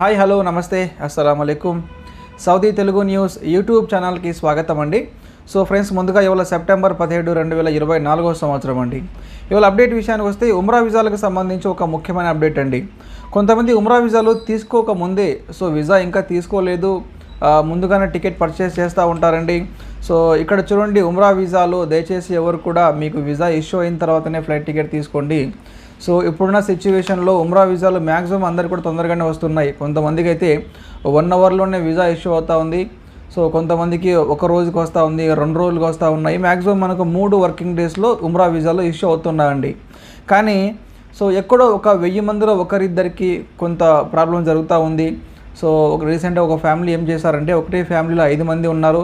Hi hello నమస్తే అస్సలాము అలైకుం. Saudi Telugu news YouTube ఛానల్కి స్వాగతం అండి. సో ఫ్రెండ్స్, ముందుగా ఇవాళ సెప్టెంబర్ 17, 2024 సంవత్సరం అండి. ఇవాళ అప్డేట్ విషయానికి వస్తే ఉమ్రా వీసాలకు సంబంధించి ఒక ముఖ్యమైన అప్డేట్ అండి. కొంతమంది ఉమ్రా వీసాలు తీసుకోకముందే వీసా ఇంకా తీసుకోలేదు, ముందుగానే టికెట్ పర్చేస్ చేస్తూ ఉంటారండి. సో ఇక్కడ చూడండి, ఉమ్రా వీసాలు దయచేసి ఎవరు కూడా మీకు వీసా ఇష్యూ అయిన తర్వాతనే ఫ్లైట్ టికెట్ తీసుకోండి. సో ఇప్పుడున్న సిచ్యువేషన్లో ఉమ్రా వీసాలు మ్యాక్సిమం అందరికి కూడా తొందరగానే వస్తున్నాయి. కొంతమందికి అయితే 1 అవర్లోనే వీసా ఇష్యూ అవుతూ ఉంది. సో కొంతమందికి ఒక రోజుకి వస్తూ ఉంది, 2 రోజులకు వస్తూ ఉన్నాయి. మ్యాక్సిమం మనకు 3 వర్కింగ్ డేస్లో ఉమ్రా వీసాలు ఇష్యూ అవుతున్నాయండి. కానీ ఎక్కడో ఒక 1000 మందిలో ఒకరిద్దరికి కొంత ప్రాబ్లం జరుగుతూ ఉంది. రీసెంట్గా ఒక ఫ్యామిలీ ఏం చేశారంటే, ఒకటే ఫ్యామిలీలో 5 మంది ఉన్నారు.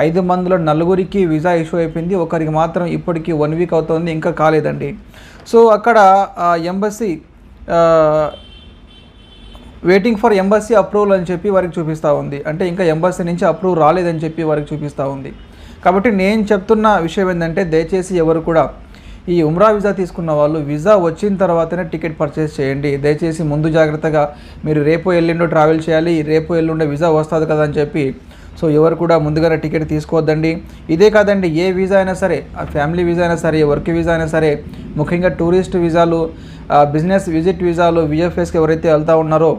5 మందిలో 4కి వీసా ఇష్యూ అయిపోయింది. ఒకరికి మాత్రం ఇప్పటికీ 1 వీక్ అవుతుంది, ఇంకా కాలేదండి. అక్కడ embassy waiting for embassy approval అని చెప్పి వారికి చూపిస్తూ ఉంది. అంటే ఇంకా ఎంబసీ నుంచి అప్రూవ్ రాలేదని చెప్పి వారికి చూపిస్తూ ఉంది. కాబట్టి నేను చెప్తున్న విషయం ఏంటంటే, దయచేసి ఎవరు కూడా ఈ ఉమ్రా వీసా తీసుకున్న వాళ్ళు వీసా వచ్చిన తర్వాతనే టికెట్ పర్చేస్ చేయండి. దయచేసి ముందు జాగ్రత్తగా మీరు రేపు ఎల్లుండో ట్రావెల్ చేయాలి, రేపు ఎల్లుండే వీసా వస్తుంది కదా అని చెప్పి ఎవరు కూడా ముందుగానే టికెట్ తీసుకోవద్దండి. ఇదే కాదండి, ఏ వీసా అయినా సరే, ఫ్యామిలీ వీసా అయినా సరే, వర్క్ వీసా అయినా సరే, ముఖ్యంగా టూరిస్ట్ వీసాలు, బిజినెస్ విజిట్ వీసాలు, విఎఫ్ఎస్కి ఎవరైతే వెళ్తూ ఉన్నారో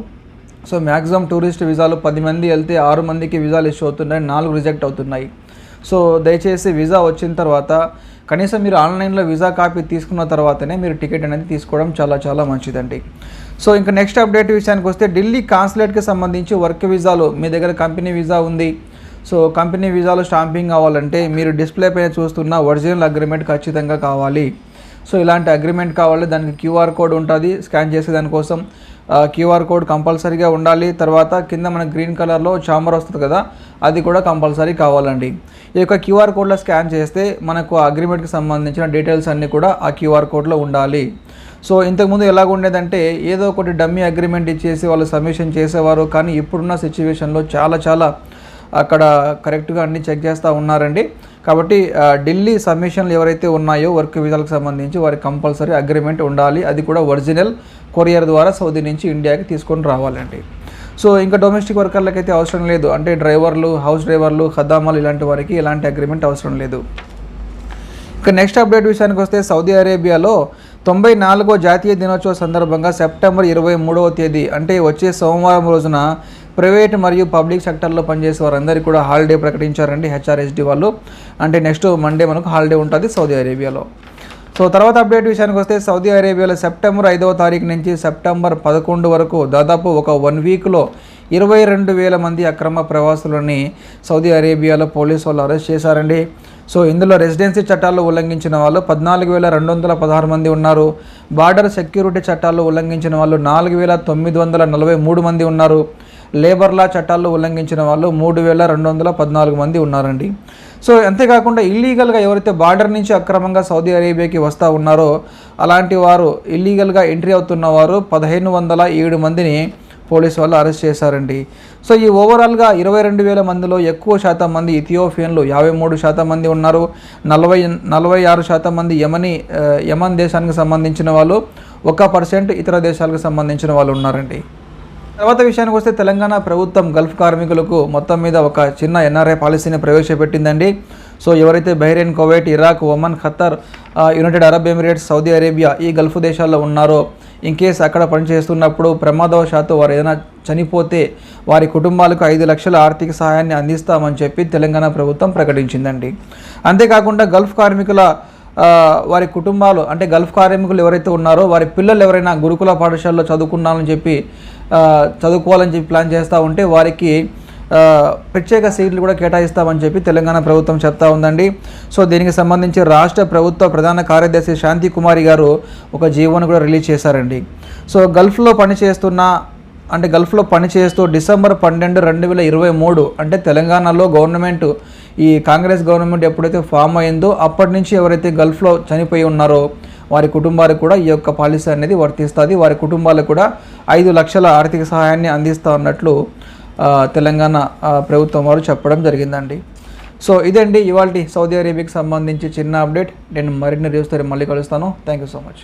మ్యాక్సిమం టూరిస్ట్ వీసాలు 10 మంది వెళ్తే 6 మందికి వీసాలు ఇష్యూ అవుతున్నాయి, 4 రిజెక్ట్ అవుతున్నాయి. దయచేసి వీసా వచ్చిన తర్వాత కనీసం మీరు ఆన్లైన్లో వీసా కాపీ తీసుకున్న తర్వాతనే మీరు టికెట్ అనేది తీసుకోవడం చాలా చాలా మంచిదండి. ఇంకా నెక్స్ట్ అప్డేట్ విషయానికి వస్తే, ఢిల్లీ కాన్సులేట్కి సంబంధించి వర్క్ వీసాలు, మీ దగ్గర కంపెనీ వీసా ఉంది, కంపెనీ వీసాలు స్టాంపింగ్ కావాలంటే మీరు డిస్ప్లే పైన చూస్తున్న ఒరిజినల్ అగ్రిమెంట్ ఖచ్చితంగా కావాలి. ఇలాంటి అగ్రిమెంట్ కావాలి. దానికి క్యూఆర్ కోడ్ ఉంటుంది, స్కాన్ చేసే దానికోసం క్యూఆర్ కోడ్ కంపల్సరీగా ఉండాలి. తర్వాత కింద మన గ్రీన్ కలర్లో చాంబర్ వస్తుంది కదా, అది కూడా కంపల్సరీ కావాలండి. ఈ యొక్క క్యూఆర్ కోడ్లో స్కాన్ చేస్తే మనకు ఆ అగ్రిమెంట్కి సంబంధించిన డీటెయిల్స్ అన్నీ కూడా ఆ క్యూఆర్ కోడ్లో ఉండాలి. ఇంతకుముందు ఎలాగ ఉండేదంటే, ఏదో ఒకటి డమ్మీ అగ్రిమెంట్ ఇచ్చేసి వాళ్ళు సబ్మిషన్ చేసేవారు. కానీ ఇప్పుడున్న సిచ్యువేషన్లో చాలా అక్కడ కరెక్ట్గా అన్నీ చెక్ చేస్తూ ఉన్నారండి. కాబట్టి ఢిల్లీ సబ్మిషన్లు ఎవరైతే ఉన్నాయో వర్క్ వీసాలకు సంబంధించి వారికి కంపల్సరీ అగ్రిమెంట్ ఉండాలి. అది కూడా ఒరిజినల్ కొరియర్ ద్వారా సౌదీ నుంచి ఇండియాకి తీసుకొని రావాలండి. ఇంకా డొమెస్టిక్ వర్కర్లకైతే అవసరం లేదు. అంటే డ్రైవర్లు, హౌస్ డ్రైవర్లు, ఖదామాలు ఇలాంటి వారికి ఎలాంటి అగ్రిమెంట్ అవసరం లేదు. ఇక నెక్స్ట్ అప్డేట్ విషయానికి వస్తే, సౌదీ అరేబియాలో 94వ జాతీయ దినోత్సవ సందర్భంగా సెప్టెంబర్ 23వ తేదీ అంటే వచ్చే సోమవారం రోజున ప్రైవేట్ మరియు పబ్లిక్ సెక్టర్లో పనిచేసే వారందరికీ కూడా హాలిడే ప్రకటించారండి హెచ్ఆర్ఎస్డి వాళ్ళు. అంటే నెక్స్ట్ మండే మనకు హాలిడే ఉంటుంది సౌదీ అరేబియాలో. తర్వాత అప్డేట్ విషయానికి వస్తే, సౌదీ అరేబియాలో సెప్టెంబర్ 5వ తారీఖు నుంచి సెప్టెంబర్ 11 వరకు దాదాపు ఒక 1 వీక్లో 22,000 మంది అక్రమ ప్రవాసులని సౌదీ అరేబియాలో పోలీసు వాళ్ళు అరెస్ట్ చేశారండి. ఇందులో రెసిడెన్సీ చట్టాలు ఉల్లంఘించిన వాళ్ళు 14,216 మంది ఉన్నారు. బార్డర్ సెక్యూరిటీ చట్టాలు ఉల్లంఘించిన వాళ్ళు 4,943 మంది ఉన్నారు. లేబర్ లా చట్టాల్లో ఉల్లంఘించిన వాళ్ళు 3,214 మంది ఉన్నారండి. అంతేకాకుండా ఇల్లీగల్గా ఎవరైతే బార్డర్ నుంచి అక్రమంగా సౌదీ అరేబియాకి వస్తూ ఉన్నారో అలాంటి వారు, ఇల్లీగల్గా ఎంట్రీ అవుతున్న వారు 1,507 మందిని పోలీసు వాళ్ళు అరెస్ట్ చేశారండి. ఈ ఓవరాల్గా 22,000 మందిలో ఎక్కువ శాతం మంది ఇథియోపియన్లు 53% మంది ఉన్నారు. 46% మంది యమన్ దేశానికి సంబంధించిన వాళ్ళు, 1% ఇతర దేశాలకు సంబంధించిన వాళ్ళు ఉన్నారండి. తర్వాత విషయానికి వస్తే, తెలంగాణ ప్రభుత్వం గల్ఫ్ కార్మికులకు మొత్తం మీద ఒక చిన్న ఎన్ఆర్ఐ పాలసీని ప్రవేశపెట్టిందండి. ఎవరైతే Bahrain, Kuwait, Iraq, Oman, Khattar, United Arab Emirates, Saudi Arabia ఈ గల్ఫ్ దేశాల్లో ఉన్నారో, ఇన్కేస్ అక్కడ పనిచేస్తున్నప్పుడు ప్రమాదవశాత్తు వారు ఏదైనా చనిపోతే వారి కుటుంబాలకు 5 లక్షల ఆర్థిక సహాయాన్ని అందిస్తామని చెప్పి తెలంగాణ ప్రభుత్వం ప్రకటించిందండి. అంతేకాకుండా గల్ఫ్ కార్మికుల వారి కుటుంబాలు, అంటే గల్ఫ్ కార్మికులు ఎవరైతే ఉన్నారో వారి పిల్లలు ఎవరైనా గురుకుల పాఠశాలలో చదువుకోవాలని చెప్పి ప్లాన్ చేస్తూ ఉంటే వారికి ప్రత్యేక సీట్లు కూడా కేటాయిస్తామని చెప్పి తెలంగాణ ప్రభుత్వం చెప్తా ఉందండి. దీనికి సంబంధించి రాష్ట్ర ప్రభుత్వ ప్రధాన కార్యదర్శి శాంతి కుమారి గారు ఒక జీవోను కూడా రిలీజ్ చేశారండి. గల్ఫ్లో పనిచేస్తూ డిసెంబర్ 12, 2023 అంటే తెలంగాణలో గవర్నమెంట్, ఈ కాంగ్రెస్ గవర్నమెంట్ ఎప్పుడైతే ఫామ్ అయిందో అప్పటి నుంచి ఎవరైతే గల్ఫ్లో చనిపోయి ఉన్నారో వారి కుటుంబాలకు కూడా ఈ యొక్క పాలసీ అనేది వర్తిస్తుంది. వారి కుటుంబాలకు కూడా 5 లక్షల ఆర్థిక సహాయాన్ని అందిస్తూ ఉన్నట్లు తెలంగాణ ప్రభుత్వం వారు చెప్పడం జరిగిందండి. ఇదండి ఇవాల్టి సౌదీ అరేబియాకి సంబంధించి చిన్న అప్డేట్. నేను మరిన్ని న్యూస్తో మళ్ళీ కలుస్తాను. Thank you so much.